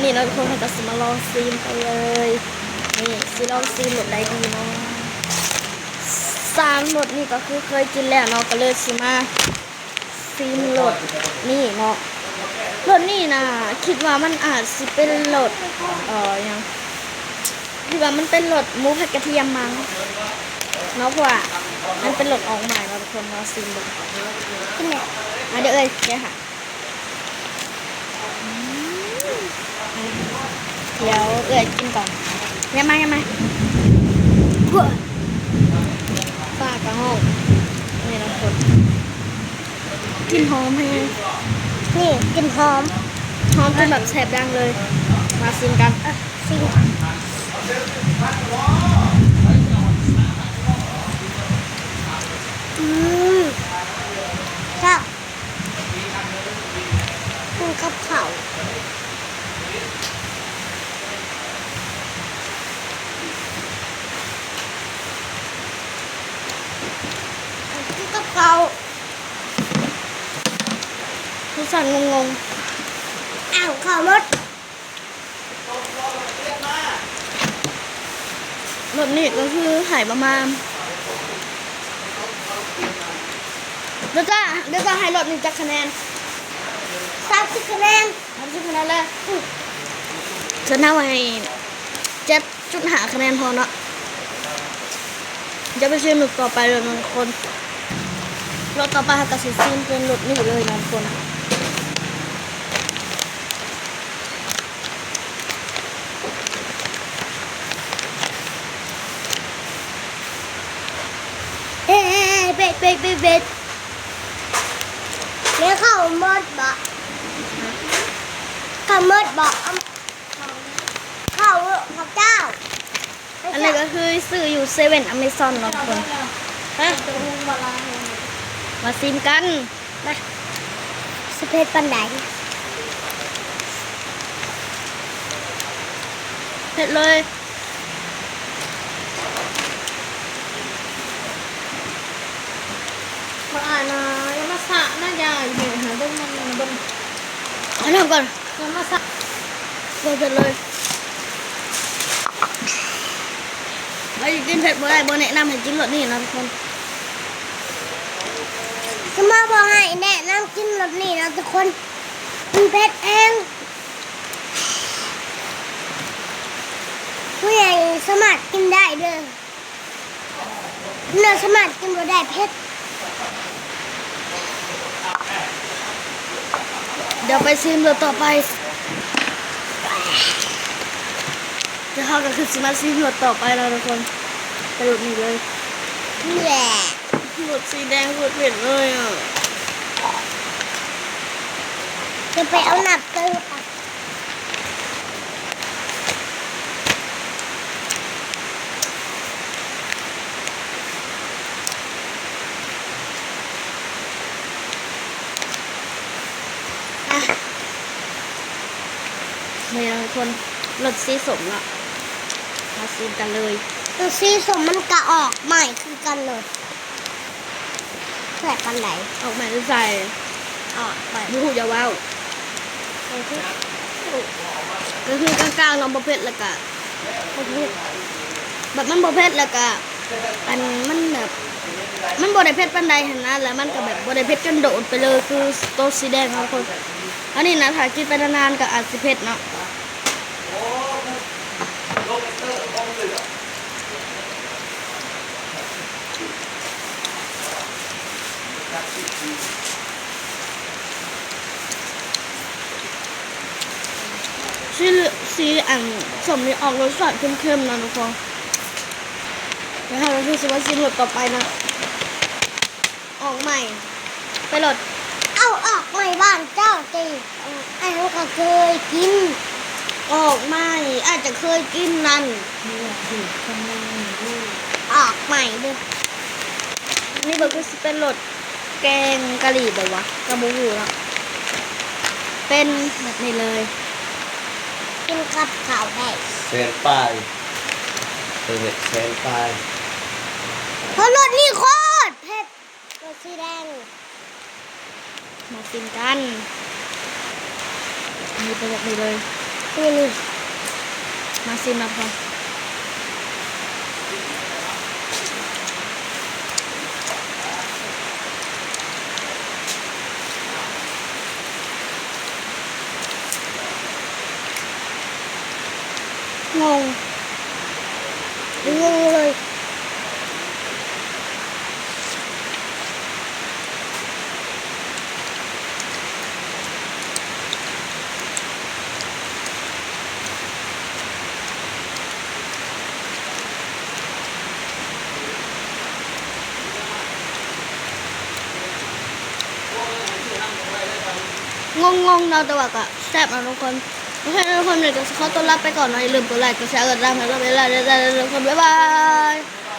นี่เราทุกคนจะมาลองซีมกันเลยนี่ซีลองซีมรสใดดีเนาะ3 รสนี่ก็คือเคยกินแล้วเนาะก็เลยชิมาซีมรสนี่เนาะรสนี่นะคิดว่ามันอาจสิเป็นรสยังคิดว่ามันเป็นรสหมูผัดกระเทียมมั้งเนาะเพราะว่ามันเป็นรสออกใหม่เนาะทุกคนเนาะซีมเลยขึ้นเลยเดี๋ยวเนี่ยค่ะเดี๋ยวกินก่อนยังมาป้ากระห้องนี่นะคนกินหอมให้นี่กินหอมจนแบบแสบดังเลยมาซิมกันซิมชอบกินกับข้าวกินกับข้าวทุกสันงงอ้าวข้าวมดรสนี่ก็คือหายประมาณเดี๋ยวจะให้รสนี่จักคะแนน30 คะแนน30 คะแนนเลยจะน่าไว้7.5 คะแนนพอเนาะจะไปชิมรสต่อไปเลยนะทุกคนรสต่อไปจะซิมเป็นรสนี่เลยนะทุกคนเบ็ดเนี่ยข้าวมดบ่ข้าวมดบ่ข้าวเจ้าอันนี้ก็คือซื้ออยู่7 Amazon เนาะทุกคนมาซิมกันมาสเปซปันไดเผ็ดเลยนะยังมาสะน่าใหญ่เห็นหาบึ้งมันบึ้งเอาทำก่อนยังมาสะเผ็ดเลยไปกินเผ็ดบ่ได้บ่แนะนำให้กินรสนี่นะทุกคนจะมาบอกให้แนะนำกินรสนี่นะทุกคนมันเผ็ดเองผู้ใหญ่สามารถกินได้เด้อเราสามารถกินบ่ได้เผ็ดเดี๋ยวไปซิมรสต่อไปจะเข้าก็คือซิมาซิมรสต่อไปแล้วทุกคนกระโดดนี่เลยแหละรสสีแดงรสเผ็ดเลยอ่ะจะไปเอาหนับตื้อนี่นะทุกคนรสสีสมละมาซิมกันเลยรสสีสมมันกะออกใหม่คือกันเลยใส่ปันไหนออกใหม่จะใส่ใหม่มูหูยาวาวก็คือกลางๆลองประเภทแล้วก็แบบมันประเภทแล้วก็อันมันแบบมันบดได้เพชรปันใดเห็นนะแล้วมันก็แบบบดได้เพชรจนโดดไปเลยคือโตสีแดงครับคนอันนี้นะถ้ากินไปนานๆก็อาจสิเพชรเนาะสีอันสมนี้ออกรสชาติเข้มๆนะทุกคนเดี๋ยวเราจะมาชิมรสต่อไปนะออกใหม่ไปรสเอาออกใหม่บ้านเจ้าตีไอ้เขาก็เคยกินออกใหม่อาจจะเคยกินนั่นออกใหม่ด้วยนี่บอกว่าเป็นรสแกงกะหรี่แบบวะกระบูหูแล้วเป็นแบบนี้เลยกินกับข้าวได้เส้นป้ายเป็นเส้นป้ายเพราะรสนี่โคตรเผ็ดรสสีแดงมาซิมกันนี่เป็นแบบนี้เลย นี่ มาซิมนะพ่อ งงงงเลยงงเราแต่ว่าก็แซ่บนะทุกคนโอเคทุกคนเดี๋ยวจะขอตัวลาไปก่อนนะอย่าลืมกดไลค์กดแชร์กดติดตามให้เราเวลาได้ทุกคนบ๊ายบาย